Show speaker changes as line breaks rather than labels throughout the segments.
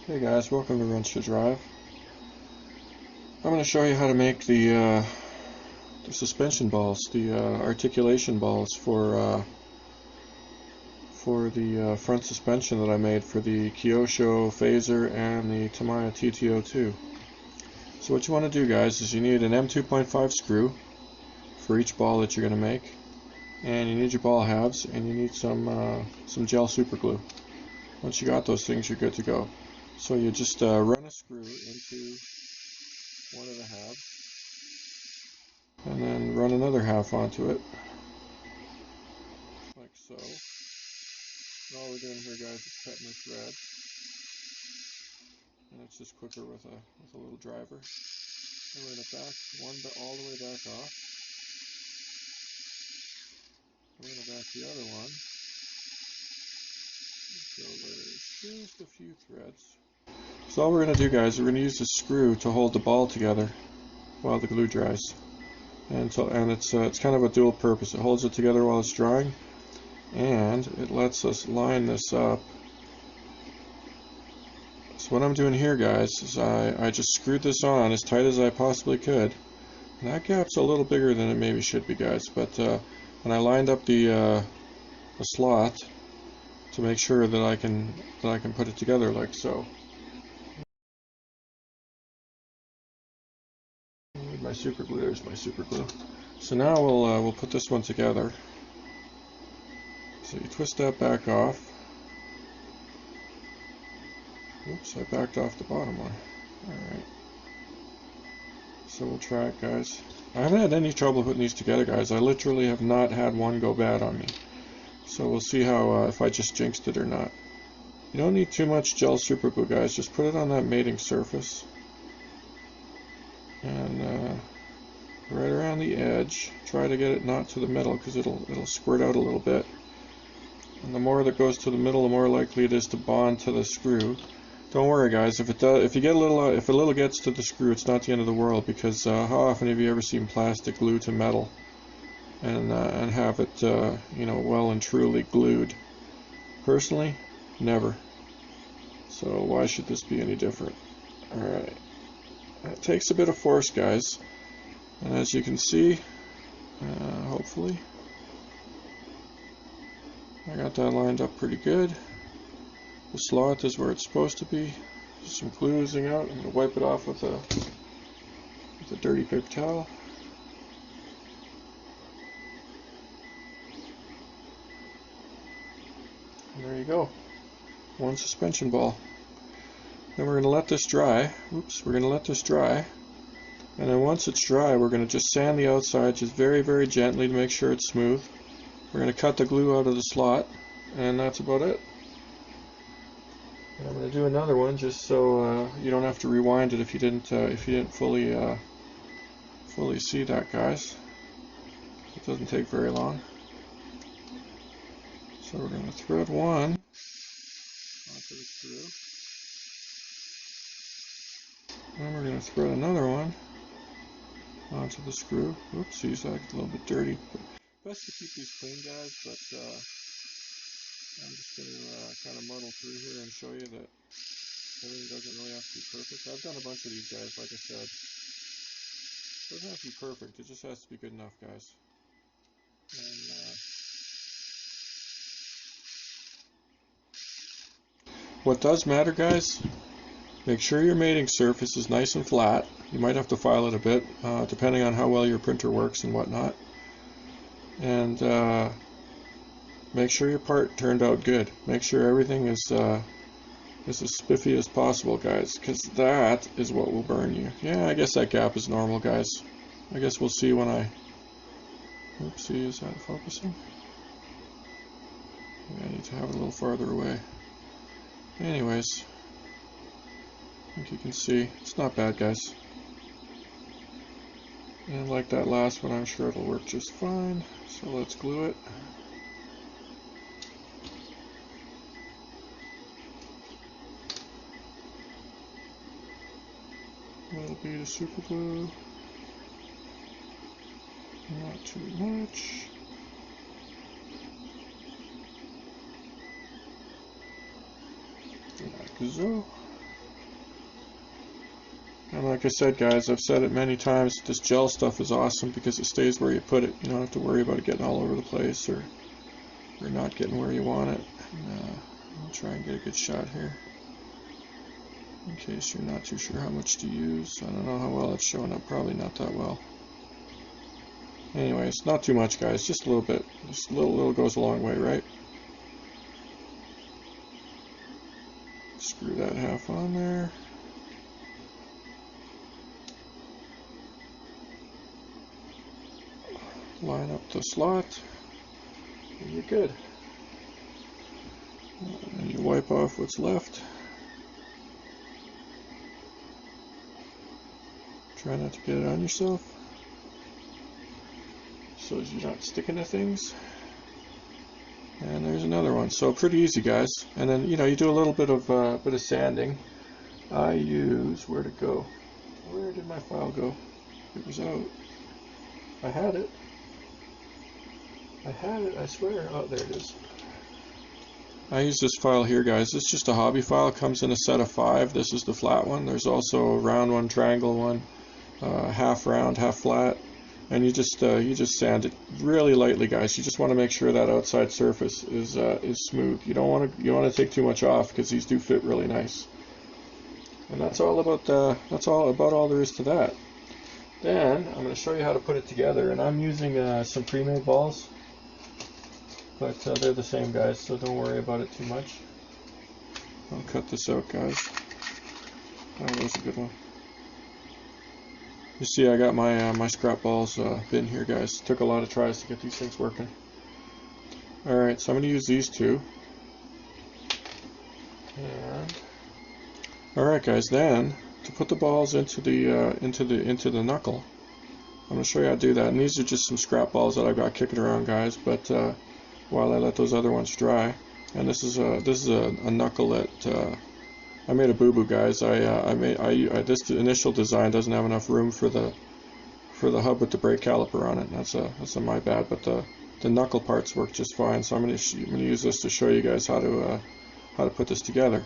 Hey guys, welcome to Wrench to Drive. I'm going to show you how to make the suspension balls, the articulation balls for the front suspension that I made for the Kyosho, Fazer, and the Tamiya TT-02. So what you want to do, guys, is you need an M2.5 screw for each ball that you're going to make, and you need your ball halves, and you need some gel super glue. Once you got those things, you're good to go. So you just run a screw into one of the halves, and then run another half onto it, like so. And all we're doing here, guys, is cutting the thread, and it's just quicker with a little driver. And we're going to back one all the way back off. We're going to back the other one until there's just a few threads. So all we're going to do, guys, we're going to use the screw to hold the ball together while the glue dries. And it's kind of a dual purpose. It holds it together while it's drying, and it lets us line this up. So what I'm doing here, guys, is I just screwed this on as tight as I possibly could. And that gap's a little bigger than it maybe should be, guys, but when I lined up the slot to make sure that I can put it together like so. My super glue. There's my super glue. So now we'll put this one together. So you twist that back off. Oops, I backed off the bottom one. Alright. So we'll try it, guys. I haven't had any trouble putting these together, guys. I literally have not had one go bad on me. So we'll see how if I just jinxed it or not. You don't need too much gel super glue, guys. Just put it on that mating surface. And right around the edge. Try to get it not to the middle, because it'll squirt out a little bit. And the more that goes to the middle, the more likely it is to bond to the screw. Don't worry, guys. If a little gets to the screw, it's not the end of the world. Because how often have you ever seen plastic glue to metal and have it well and truly glued? Personally, never. So why should this be any different? All right. It takes a bit of force, guys. And as you can see, hopefully, I got that lined up pretty good. The slot is where it's supposed to be. Just some glue oozing out. I'm going to wipe it off with a dirty paper towel. And there you go. One suspension ball. Then we're going to let this dry. Oops, we're going to let this dry. And then once it's dry, we're going to just sand the outside just very, very gently to make sure it's smooth. We're going to cut the glue out of the slot, and that's about it. And I'm going to do another one just so you don't have to rewind it if you didn't fully see that, guys. It doesn't take very long. So we're going to thread one onto the screw. And we're going to thread another one onto the screw. Oopsies, I got a little bit dirty. Best to keep these clean, guys, but I'm just going to kind of muddle through here and show you that everything doesn't really have to be perfect. I've done a bunch of these, guys, like I said. It doesn't have to be perfect, it just has to be good enough, guys. And what does matter, guys, make sure your mating surface is nice and flat. You might have to file it a bit, depending on how well your printer works and whatnot. And make sure your part turned out good. Make sure everything is as spiffy as possible, guys, because that is what will burn you. Yeah, I guess that gap is normal, guys. I guess we'll see when I... Oopsie, is that focusing? Yeah, I need to have it a little farther away. Anyways, I think you can see. It's not bad, guys. And like that last one, I'm sure it'll work just fine. So let's glue it. A little bit of super glue. Not too much. Like so. And like I said, guys, I've said it many times, this gel stuff is awesome because it stays where you put it. You don't have to worry about it getting all over the place or not getting where you want it. I'll try and get a good shot here, in case you're not too sure how much to use. I don't know how well it's showing up, probably not that well. Anyways, not too much, guys, just a little bit. Just a little goes a long way, right? Screw that half on there. Line up the slot, and you're good. And you wipe off what's left. Try not to get it on yourself, so as you're not sticking to things. And there's another one. So pretty easy, guys. And then, you know, you do a little bit of sanding. I use, where'd it go? Where did my file go? It was out. I had it. I swear. Oh, there it is. I use this file here, guys. It's just a hobby file. It comes in a set of 5. This is the flat one. There's also a round one, triangle one, half round, half flat. And you just sand it really lightly, guys. You just want to make sure that outside surface is smooth. You don't want to take too much off because these do fit really nice. And that's all about all there is to that. Then I'm going to show you how to put it together, and I'm using some pre-made balls, but they're the same, guys, so don't worry about it too much. I'll cut this out, guys. Oh, that was a good one. You see, I got my my scrap balls bin here, guys. Took a lot of tries to get these things working. All right, so I'm going to use these two. And all right, guys. Then to put the balls into the knuckle, I'm going to show you how to do that. And these are just some scrap balls that I've got kicking around, guys. But while I let those other ones dry, and this is a knuckle that I made a boo-boo, guys. This initial design doesn't have enough room for the hub with the brake caliper on it. That's my bad. But the knuckle parts work just fine. So I'm going to use this to show you guys how to put this together.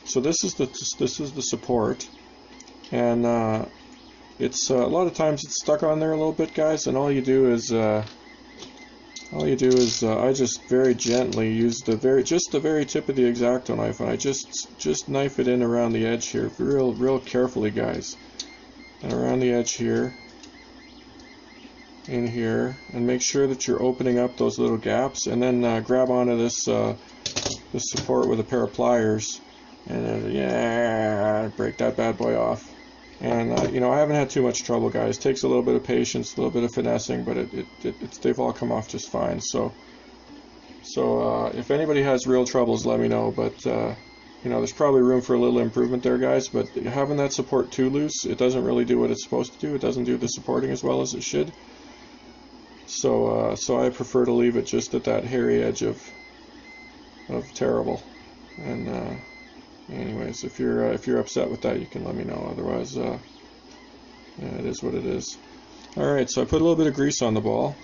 So this is the support, and it's a lot of times it's stuck on there a little bit, guys. And all you do is I just very gently use the very tip of the X-Acto knife, and I just knife it in around the edge here, real carefully, guys, and around the edge here, in here, and make sure that you're opening up those little gaps, and then grab onto this support with a pair of pliers, and yeah, break that bad boy off. And you know, I haven't had too much trouble, guys. It takes a little bit of patience, a little bit of finessing, but they've all come off just fine. So if anybody has real troubles, let me know. But you know, there's probably room for a little improvement there, guys. But having that support too loose, it doesn't really do what it's supposed to do. It doesn't do the supporting as well as it should. So I prefer to leave it just at that hairy edge of terrible. And anyways, if you're upset with that, you can let me know. Otherwise, yeah, it is what it is. All right, so I put a little bit of grease on the ball.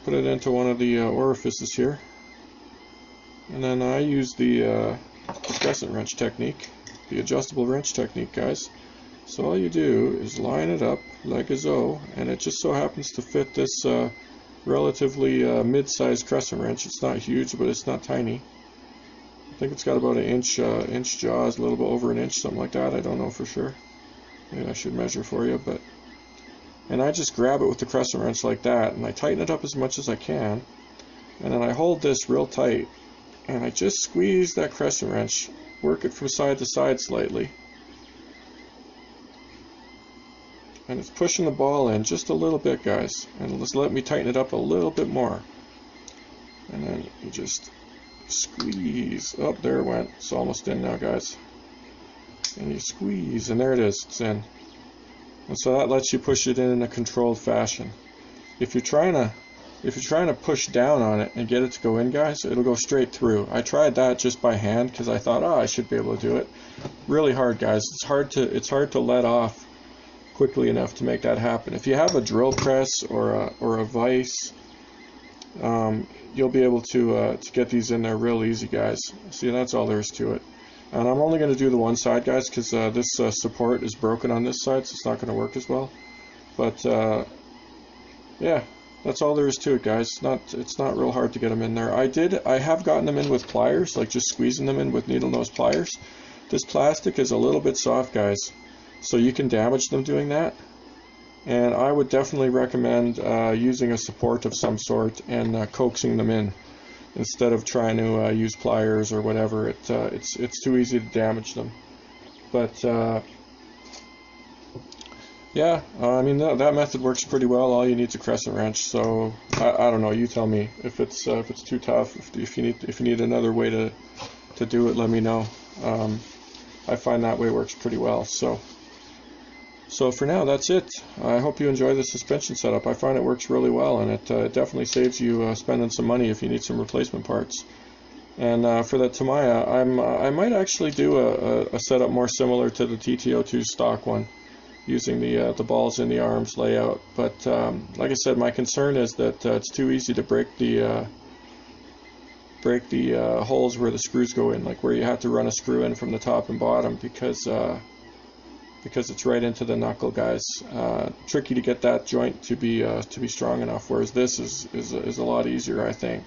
Put it into one of the orifices here, and then I use the crescent wrench technique, the adjustable wrench technique, guys. So all you do is line it up like so, and it just so happens to fit this relatively mid-sized crescent wrench. It's not huge, but it's not tiny. I think it's got about an inch jaws, a little bit over an inch, something like that. I don't know for sure. Maybe I should measure for you, but. And I just grab it with the crescent wrench like that, and I tighten it up as much as I can, and then I hold this real tight, and I just squeeze that crescent wrench, work it from side to side slightly, and it's pushing the ball in just a little bit, guys, and just let me tighten it up a little bit more, and then you just squeeze. Oh, there it went. It's almost in now, guys. And you squeeze, and there it is. It's in. And so that lets you push it in a controlled fashion. If you're trying to push down on it and get it to go in, guys, it'll go straight through. I tried that just by hand because I thought, oh, I should be able to do it. Really hard, guys. It's hard to let off quickly enough to make that happen. If you have a drill press or a vise, you'll be able to get these in there real easy, guys. See, that's all there is to it. And I'm only going to do the one side, guys, because this support is broken on this side, so it's not going to work as well. But yeah, that's all there is to it, guys. It's not real hard to get them in there. I have gotten them in with pliers, like just squeezing them in with needle nose pliers. This plastic is a little bit soft, guys, so you can damage them doing that. And I would definitely recommend using a support of some sort and coaxing them in instead of trying to use pliers or whatever. It's too easy to damage them. But yeah, I mean that method works pretty well. All you need is a crescent wrench. So I don't know. You tell me if it's too tough. If you need another way to do it, let me know. I find that way works pretty well. So for now, that's it. I hope you enjoy the suspension setup. I find it works really well, and it definitely saves you spending some money if you need some replacement parts. And for that Tamiya, I might actually do a setup more similar to the TT-02 stock one, using the balls in the arms layout. But like I said, my concern is that it's too easy to break the holes where the screws go in, like where you have to run a screw in from the top and bottom, because it's right into the knuckle, guys. Tricky to get that joint to be strong enough. Whereas this is a lot easier, I think.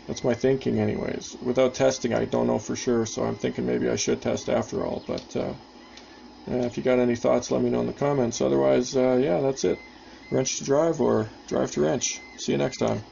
That's my thinking, anyways. Without testing, I don't know for sure. So I'm thinking maybe I should test after all. But if you got any thoughts, let me know in the comments. Otherwise, yeah, that's it. Wrench to drive or drive to wrench. See you next time.